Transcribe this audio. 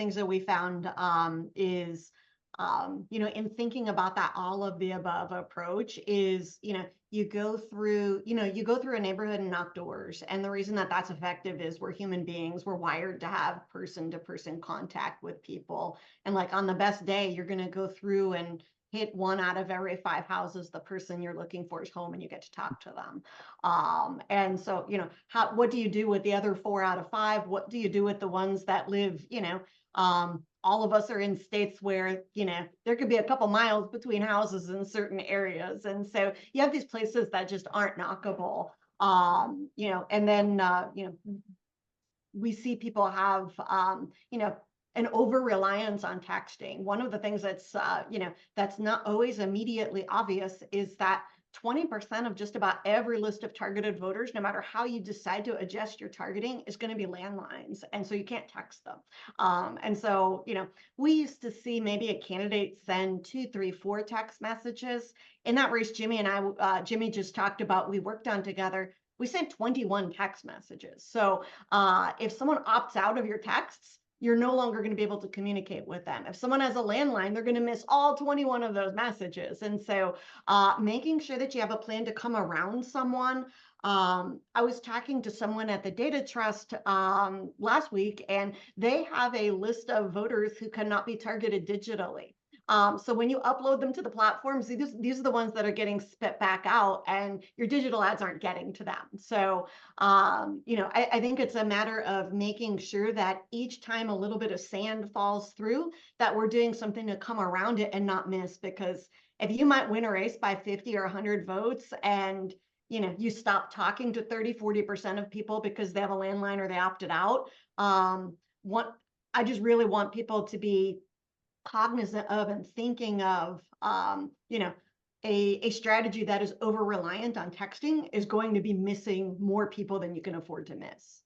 things that we found is, in thinking about that all of the above approach is, you go through a neighborhood and knock doors. And the reason that that's effective is we're human beings. We're wired to have person-to-person contact with people. And like on the best day, you're going to go through and hit 1 out of every 5 houses. The person you're looking for is home and you get to talk to them. And so, what do you do with the other 4 out of 5? What do you do with the ones that live, all of us are in states where, there could be a couple miles between houses in certain areas. And so you have these places that just aren't knockable. And then, we see people have, an over-reliance on texting. One of the things that's, that's not always immediately obvious is that 20% of just about every list of targeted voters, no matter how you decide to adjust your targeting, is going to be landlines. And so you can't text them. And so, we used to see maybe a candidate send 2, 3, 4 text messages. In that race, Jimmy just talked about, we worked on together, we sent 21 text messages. So if someone opts out of your texts, you're no longer going to be able to communicate with them. If someone has a landline, they're going to miss all 21 of those messages. And so making sure that you have a plan to come around someone. I was talking to someone at the Data Trust last week, and they have a list of voters who cannot be targeted digitally. So when you upload them to the platforms, these are the ones that are getting spit back out, and your digital ads aren't getting to them. So, I think it's a matter of making sure that each time a little bit of sand falls through, that we're doing something to come around it and not miss. Because if you might win a race by 50 or 100 votes and you stop talking to 30-40% of people because they have a landline or they opted out, I just really want people to be cognizant of and thinking of, a strategy that is over reliant on texting is going to be missing more people than you can afford to miss.